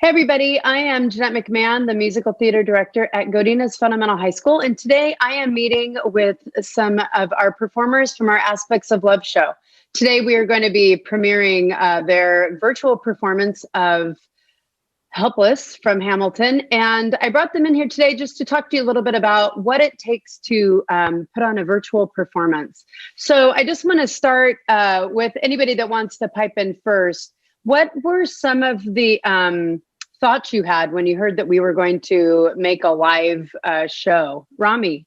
Hey everybody, I am Jeanette McMahon, the musical theater director at Godinez Fundamental High School, and today I am meeting with some of our performers from our Aspects of Love show. Today we are going to be premiering their virtual performance of Helpless from Hamilton, and I brought them in here today just to talk to you a little bit about what it takes to put on a virtual performance. So I just want to start with anybody that wants to pipe in first. What were some of the thoughts you had when you heard that we were going to make a live show? Rami.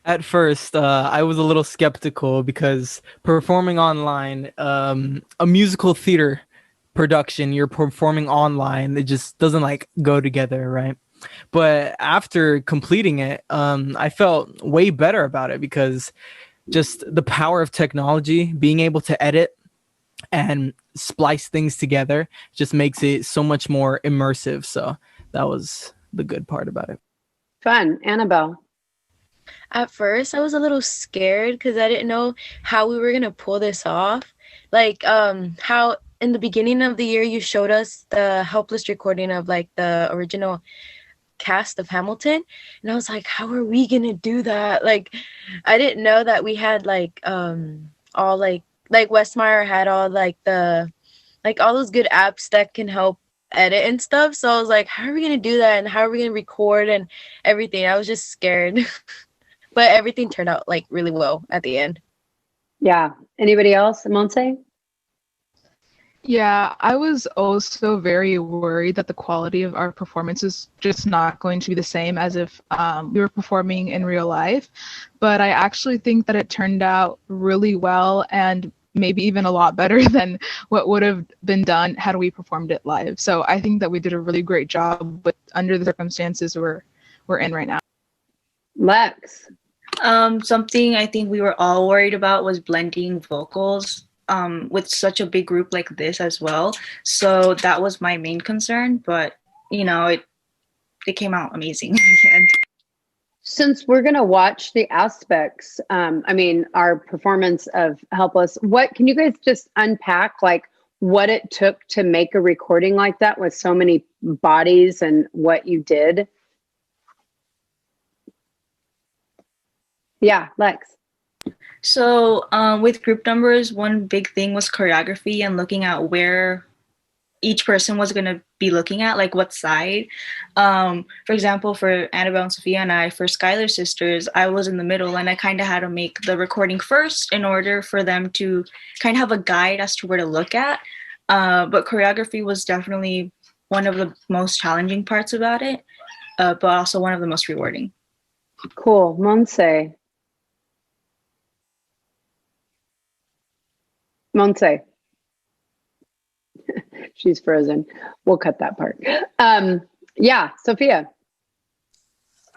At first, I was a little skeptical because performing online, a musical theater production, you're performing online, it just doesn't like go together, right? But after completing it, I felt way better about it because just the power of technology, being able to edit and splice things together just makes it so much more immersive. So that was the good part about it. Fun. Annabelle. At first, I was a little scared because I didn't know how we were gonna pull this off. How in the beginning of the year you showed us the helpless recording of like the original cast of Hamilton, and I was like, how are we gonna do that? Like, I didn't know that we had all like Westmeyer had all all those good apps that can help edit and stuff. So I was like, how are we gonna do that, and how are we gonna record and everything? I was just scared. But everything turned out like really well at the end. Yeah. Anybody else? Monse? Yeah, I was also very worried that the quality of our performance is just not going to be the same as if we were performing in real life. But I actually think that it turned out really well and maybe even a lot better than what would have been done had we performed it live. So I think that we did a really great job, but under the circumstances we're in right now. Lex. Something I think we were all worried about was blending vocals with such a big group like this as well. So that was my main concern, but it came out amazing in the end. Since we're going to watch the aspects, our performance of Helpless, what can you guys just unpack like what it took to make a recording like that with so many bodies and what you did? Yeah, Lex. So with group numbers, one big thing was choreography and looking at where each person was going to be looking at, like what side. For example, for Annabelle and Sophia and I, for Skylar Sisters, I was in the middle and I kind of had to make the recording first in order for them to kind of have a guide as to where to look at. But choreography was definitely one of the most challenging parts about it, but also one of the most rewarding. Cool. Monse. Monse. She's frozen. We'll cut that part. Yeah, Sophia.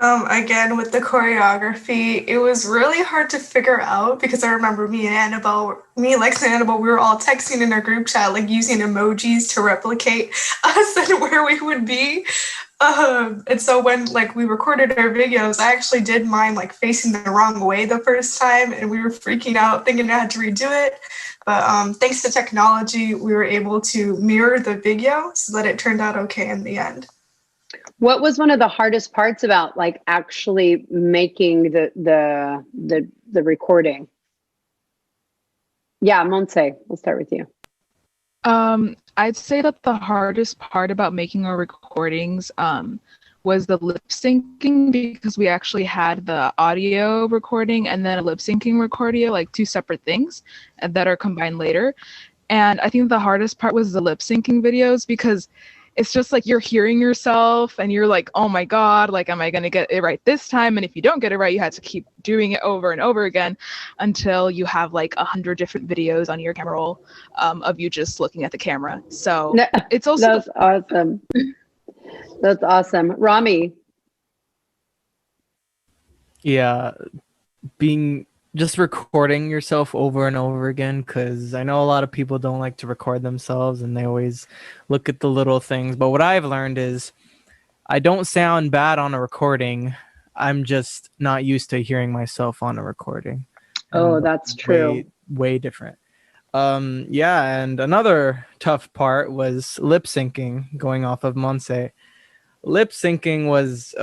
Again, with the choreography, it was really hard to figure out because I remember me, Lex and Annabelle, we were all texting in our group chat, like using emojis to replicate us and where we would be. And so when we recorded our videos, I actually did mine like facing the wrong way the first time, and we were freaking out thinking I had to redo it. But thanks to technology, we were able to mirror the video so that it turned out okay in the end. What was one of the hardest parts about like actually making the recording? Yeah, Monse, we'll start with you. I'd say that the hardest part about making our recordings was the lip syncing, because we actually had the audio recording and then a lip syncing recording, like two separate things that are combined later. And I think the hardest part was the lip syncing videos, because it's just like you're hearing yourself and you're like, oh my God, like, am I going to get it right this time? And if you don't get it right, you have to keep doing it over and over again until you have like 100 different videos on your camera roll of you just looking at the camera. So it's also— That's awesome. That's awesome. Rami. Yeah, just recording yourself over and over again, because I know a lot of people don't like to record themselves and they always look at the little things. But what I've learned is I don't sound bad on a recording. I'm just not used to hearing myself on a recording. Oh, that's true. Way different. Yeah, and another tough part was lip syncing, going off of Monse. Lip syncing was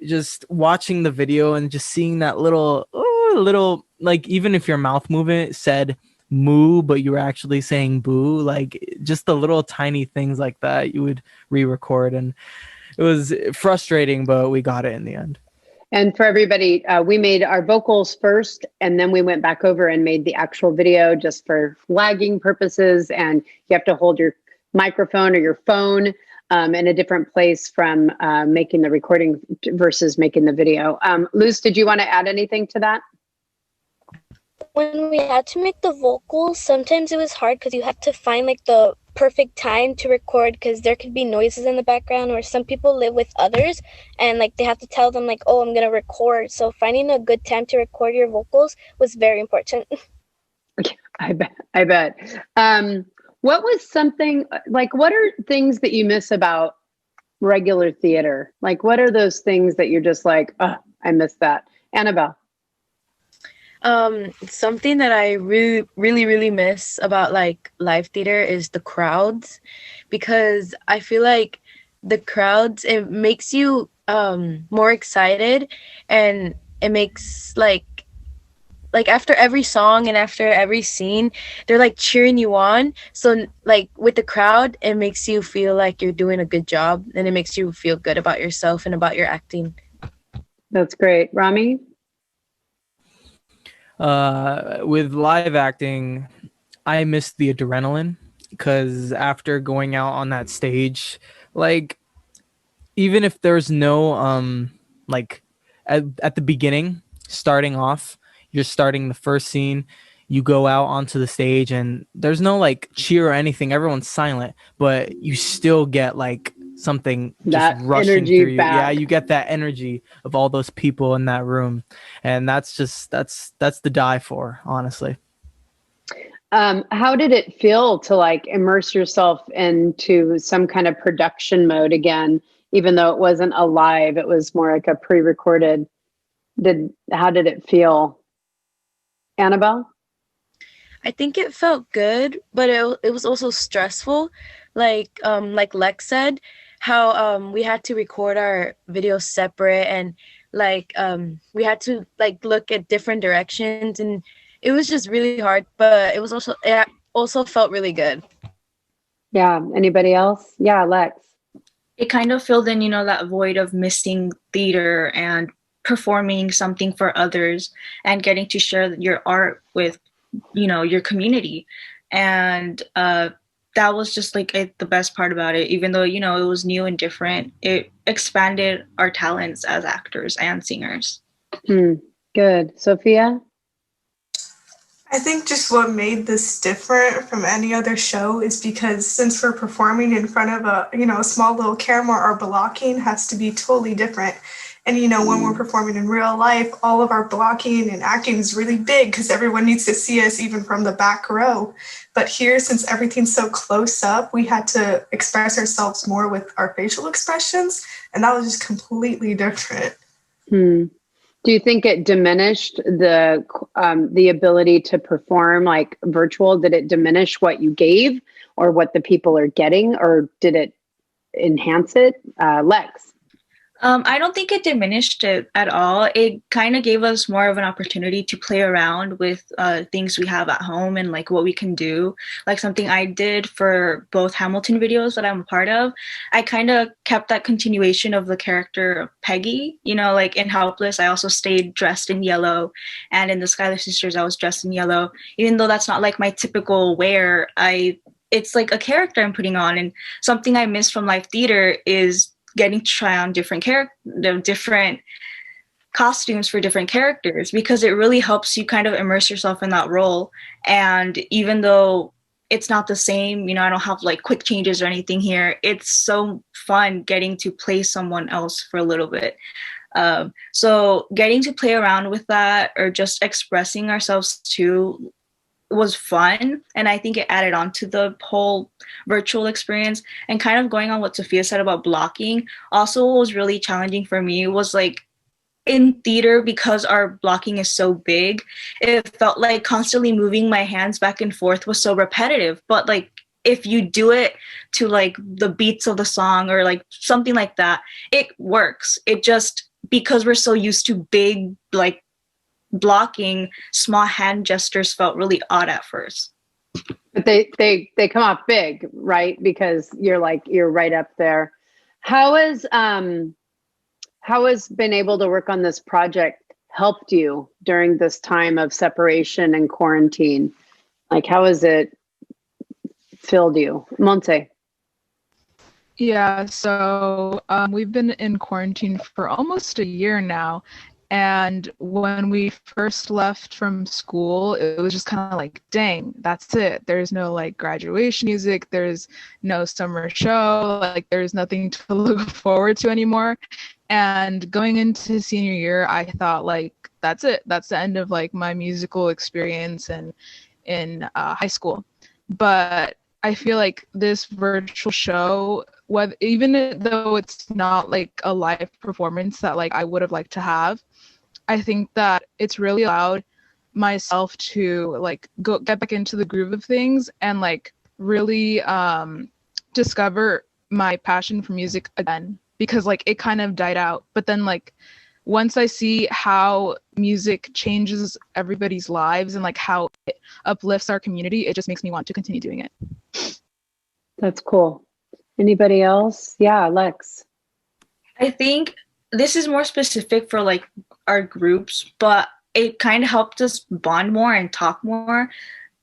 just watching the video and just seeing that little, like, even if your mouth movement said moo but you were actually saying boo, like just the little tiny things like that you would re-record, and it was frustrating, but we got it in the end. And for everybody, we made our vocals first, and then we went back over and made the actual video just for flagging purposes. And you have to hold your microphone or your phone in a different place from making the recording versus making the video. Luz, did you want to add anything to that? When we had to make the vocals, sometimes it was hard because you have to find like the perfect time to record, because there could be noises in the background, or some people live with others and like they have to tell them like, oh, I'm gonna record. So finding a good time to record your vocals was very important. Okay, I bet. What was something like, what are things that you miss about regular theater? Like, what are those things that you're just like, oh, I miss that? Annabelle. Something that I really miss about like live theater is the crowds, because I feel like the crowds, it makes you more excited, and it makes like after every song and after every scene, they're like cheering you on. So like with the crowd, it makes you feel like you're doing a good job, and it makes you feel good about yourself and about your acting. That's great. Rami? With live acting, I missed the adrenaline, because after going out on that stage, like, even if there's no like at the beginning, starting off, you're starting the first scene, you go out onto the stage and there's no like cheer or anything, everyone's silent, but you still get like something just That rushing energy through you. back. Yeah, you get that energy of all those people in that room, and that's the die for, honestly. How did it feel to like immerse yourself into some kind of production mode again, even though it wasn't a live, it was more like a pre-recorded? How did it feel? Annabelle? I think it felt good, but it was also stressful. Like Lex said, how we had to record our videos separate, and like we had to like look at different directions, and it was just really hard, but it also felt really good. Yeah. Anybody else? Yeah, Lex. It kind of filled in, that void of missing theater and performing something for others and getting to share your art with, your community. And that was just like the best part about it. Even though, it was new and different, it expanded our talents as actors and singers. Good. Sophia? I think just what made this different from any other show is because since we're performing in front of a small little camera, our blocking has to be totally different. And, when we're performing in real life, all of our blocking and acting is really big because everyone needs to see us even from the back row. But here, since everything's so close up, we had to express ourselves more with our facial expressions. And that was just completely different. Do you think it diminished the ability to perform like virtual? Did it diminish what you gave or what the people are getting, or did it enhance it? Lex? I don't think it diminished it at all. It kind of gave us more of an opportunity to play around with things we have at home and like what we can do. Like something I did for both Hamilton videos that I'm a part of, I kind of kept that continuation of the character of Peggy. Like in Helpless, I also stayed dressed in yellow, and in the Schuyler Sisters, I was dressed in yellow. Even though that's not like my typical wear, it's like a character I'm putting on. And something I miss from live theater is getting to try on different costumes for different characters, because it really helps you kind of immerse yourself in that role. And even though it's not the same, I don't have like quick changes or anything here, it's so fun getting to play someone else for a little bit. So getting to play around with that, or just expressing ourselves too, was fun, and I think it added on to the whole virtual experience. And kind of going on what Sophia said about blocking, also what was really challenging for me was like in theater, because our blocking is so big, it felt like constantly moving my hands back and forth was so repetitive. But like if you do it to like the beats of the song or like something like that, it works. It just, because we're so used to big like blocking, small hand gestures felt really odd at first. But they come off big, right? Because you're right up there. How has been able to work on this project helped you during this time of separation and quarantine? Like, how has it filled you? Monte. Yeah, so we've been in quarantine for almost a year now. And when we first left from school, it was just kind of like, dang, that's it. There's no like graduation music. There's no summer show. Like there's nothing to look forward to anymore. And going into senior year, I thought like, that's it. That's the end of like my musical experience and in high school. But I feel like this virtual show, even though it's not like a live performance that like I would have liked to have, I think that it's really allowed myself to like get back into the groove of things and like really discover my passion for music again, because like it kind of died out. But then like once I see how music changes everybody's lives and like how it uplifts our community, it just makes me want to continue doing it. That's cool. Anybody else? Yeah, Lex. I think this is more specific for like our groups, but it kind of helped us bond more and talk more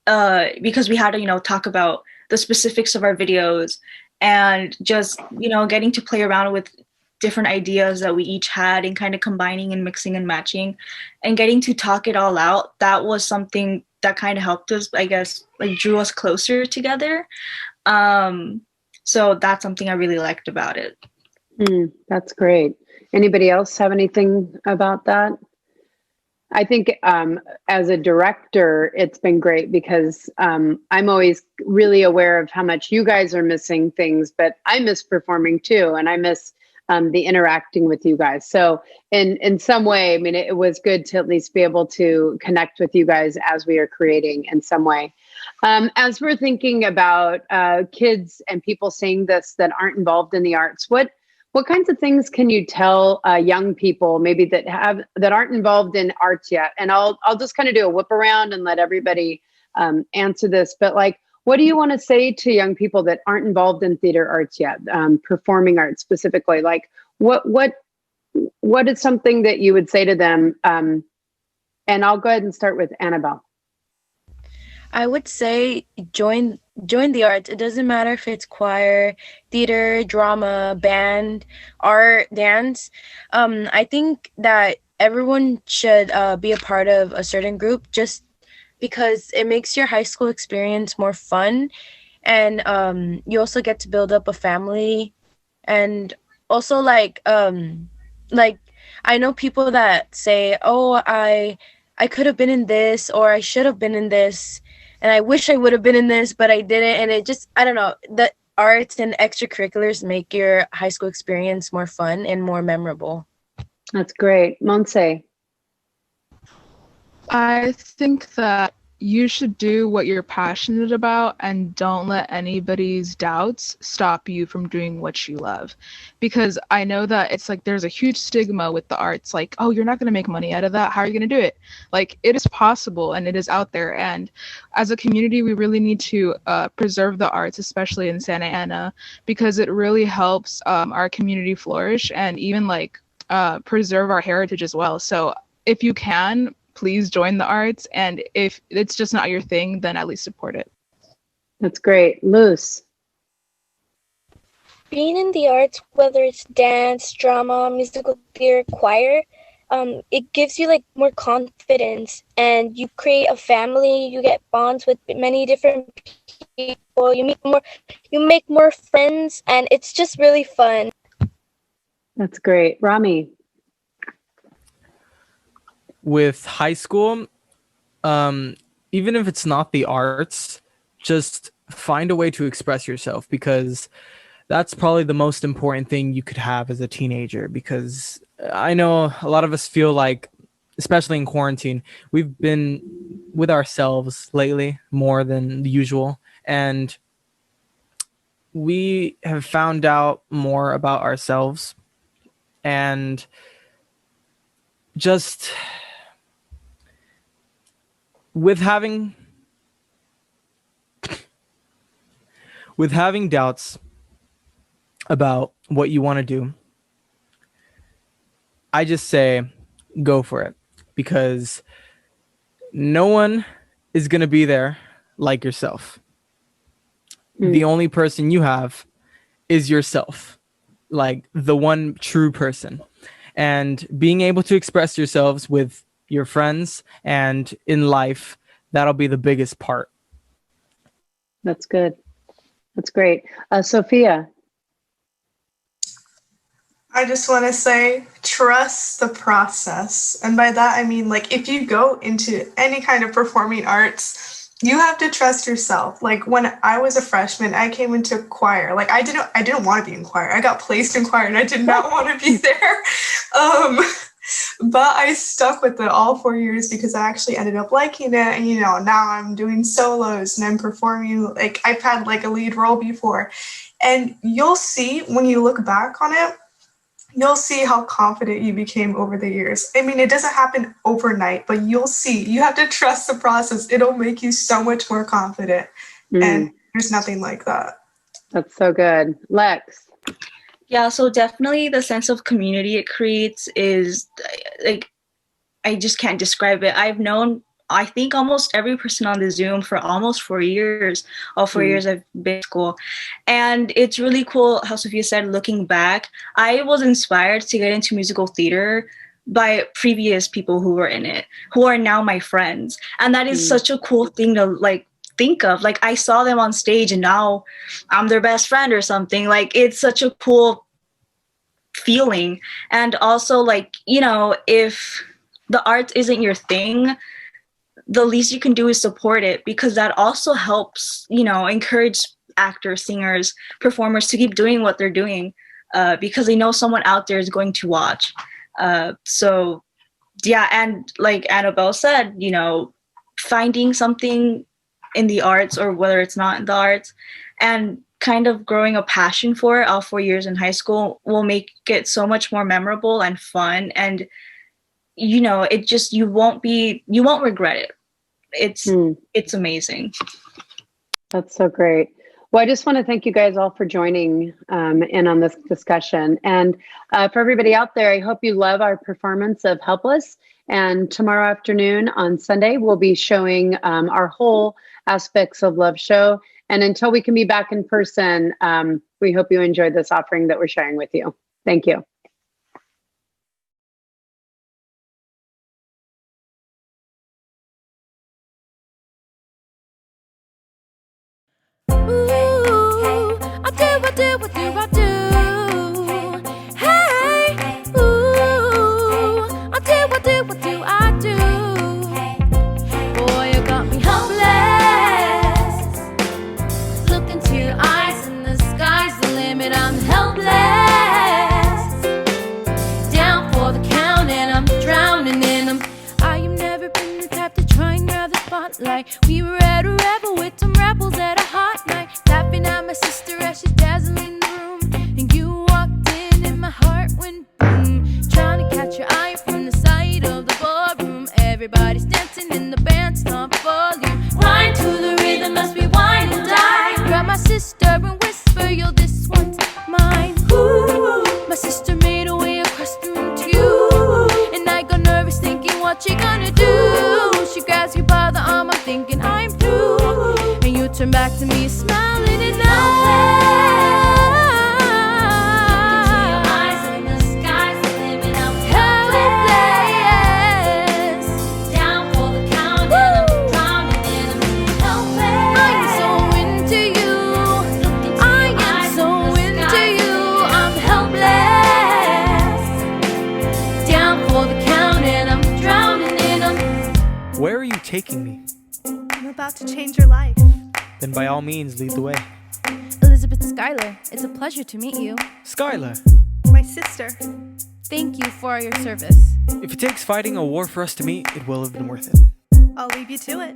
because we had to, talk about the specifics of our videos and just, getting to play around with different ideas that we each had and kind of combining and mixing and matching and getting to talk it all out. That was something that kind of helped us, I guess, like drew us closer together. So that's something I really liked about it. That's great. Anybody else have anything about that? I think as a director, it's been great because I'm always really aware of how much you guys are missing things, but I miss performing too, and I miss the interacting with you guys. So in some way, I mean, it was good to at least be able to connect with you guys as we are creating in some way. As we're thinking about kids and people seeing this that aren't involved in the arts, what kinds of things can you tell young people maybe that aren't involved in arts yet? And I'll just kind of do a whip around and let everybody answer this. But like, what do you want to say to young people that aren't involved in theater arts yet, performing arts specifically? Like, what is something that you would say to them? And I'll go ahead and start with Annabelle. I would say join the arts. It doesn't matter if it's choir, theater, drama, band, art, dance. I think that everyone should be a part of a certain group just because it makes your high school experience more fun, and you also get to build up a family. And also like I know people that say, oh, I could have been in this, or I should have been in this, and I wish I would have been in this, but I didn't. And it just, I don't know, the arts and extracurriculars make your high school experience more fun and more memorable. That's great. Monse. I think that you should do what you're passionate about and don't let anybody's doubts stop you from doing what you love. Because I know that it's like there's a huge stigma with the arts, like, oh, you're not going to make money out of that. How are you going to do it? Like, it is possible and it is out there. And as a community, we really need to preserve the arts, especially in Santa Ana, because it really helps our community flourish and even like preserve our heritage as well. So if you can, please join the arts, and if it's just not your thing, then at least support it. That's great. Luce. Being in the arts, whether it's dance, drama, musical theater, choir, it gives you like more confidence, and you create a family. You get bonds with many different people. You make more friends, and it's just really fun. That's great. Rami. With high school, even if it's not the arts, just find a way to express yourself, because that's probably the most important thing you could have as a teenager, because I know a lot of us feel like, especially in quarantine, we've been with ourselves lately more than usual. And we have found out more about ourselves, and just with having doubts about what you want to do, I just say go for it, because no one is going to be there like yourself. The only person you have is yourself, like the one true person. And being able to express yourselves with your friends and in life, that'll be the biggest part. That's good. That's great. Sophia. I just want to say, trust the process. And by that, I mean, like, if you go into any kind of performing arts, you have to trust yourself. Like, when I was a freshman, I came into choir. Like, I didn't want to be in choir. I got placed in choir and I did not want to be there. But I stuck with it all 4 years because I actually ended up liking it. And, now I'm doing solos and I'm performing. Like, I've had like a lead role before. And you'll see when you look back on it, you'll see how confident you became over the years. I mean, it doesn't happen overnight, but you'll see. You have to trust the process. It'll make you so much more confident. And there's nothing like that. That's so good. Lex. Yeah, so definitely the sense of community it creates is like, I just can't describe it. I've known, I think, almost every person on the Zoom for almost 4 years. All 4 years I've been in school. And it's really cool how Sophia said, looking back, I was inspired to get into musical theater by previous people who were in it, who are now my friends. And that is such a cool thing to like think of. Like, I saw them on stage and now I'm their best friend or something. Like, it's such a cool feeling. And also, like, if the art isn't your thing, the least you can do is support it, because that also helps, encourage actors, singers, performers to keep doing what they're doing, because they know someone out there is going to watch. So yeah, and like Annabelle said, finding something in the arts, or whether it's not in the arts, and kind of growing a passion for it all 4 years in high school will make it so much more memorable and fun. And it just, you won't regret it. It's amazing. That's so great. Well, I just want to thank you guys all for joining in on this discussion. And for everybody out there, I hope you love our performance of Helpless. And tomorrow afternoon on Sunday, we'll be showing our whole Aspects of Love show. And until we can be back in person, we hope you enjoyed this offering that we're sharing with you. Thank you. Like we were at a revel with some rebels at a hot night, laughing at my sister as she's dazzling the room. And you walked in and my heart went boom, trying to catch your eye from the side of the ballroom. Everybody's dancing and the band stomp volume. Wine to the rhythm, must be wine and dine. Grab my sister and whisper, yo, this one's mine. Ooh, my sister made her way across the room to you, and I got nervous thinking what you gonna do. She grabs you by the arm, I'm thinking I'm through, and you turn back to me smiling and Where are you taking me? I'm about to change your life. Then by all means, lead the way. Elizabeth Schuyler, it's a pleasure to meet you. Skylar. My sister. Thank you for your service. If it takes fighting a war for us to meet, it will have been worth it. I'll leave you to it.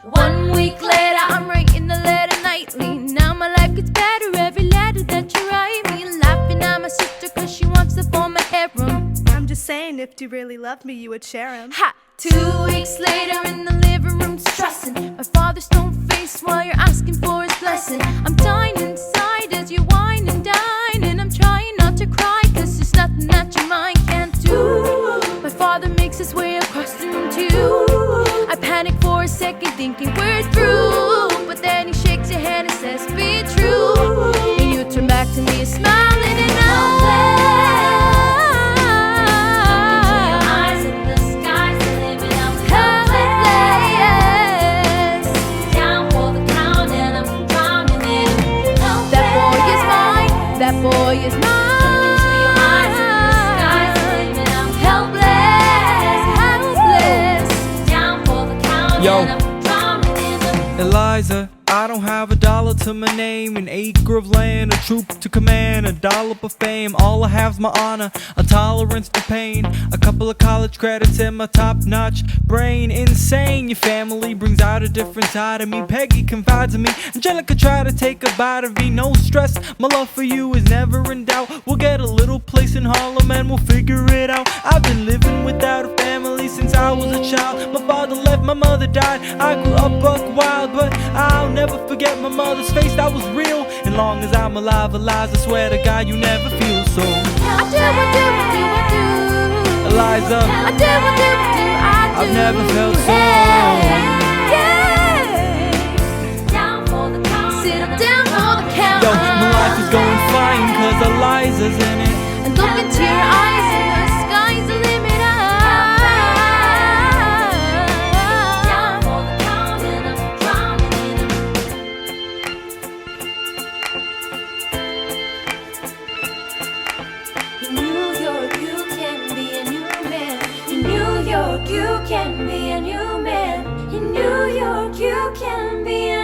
1 week later, I'm writing the letter nightly. Now my life gets better every letter that you write me. Laughing at my sister cause she wants to form a harem. I'm just saying, if you really loved me, you would share him. Ha! 2 weeks later in the living room stressing. My father's stone face while you're asking for his blessing. I'm dying inside as you whine and dine. And I'm trying not to cry cause there's nothing that your mind can't do. My father makes his way across the room too. I panic for a second thinking we're through. But then he shakes your hand and says be true. And you turn back to me smiling and I'm that boy is mine. Helpless, down for the count. Yo. And I'm drowning in them. Eliza, I don't have a dollar to my name, an acre of land, a troop to command, a dollop of fame. All I have's my honor, a tolerance for pain, a couple of college credits and my top-notch brain. Insane, your family brings out a different side of me. Peggy confides in me, Angelica try to take a bite of me. No stress, my love for you is never in doubt. We'll get a little place in Harlem and we'll figure it out. I've been living without a family since I was a child. My father left, my mother died. I grew up buck wild, but I'll never forget my mother's face. That was real. And long as I'm alive, Eliza, swear to God you never feel so. I do. Eliza, I do. I've never felt so. Down for the count. Sit down for the count. Yo, my life is going fine cause Eliza's in it. And look into your eyes and the sky's the limit. Down for the count and I'm drowning in them. In New York, you can be a new man. In New York, you can be a new man. In New York, you can be a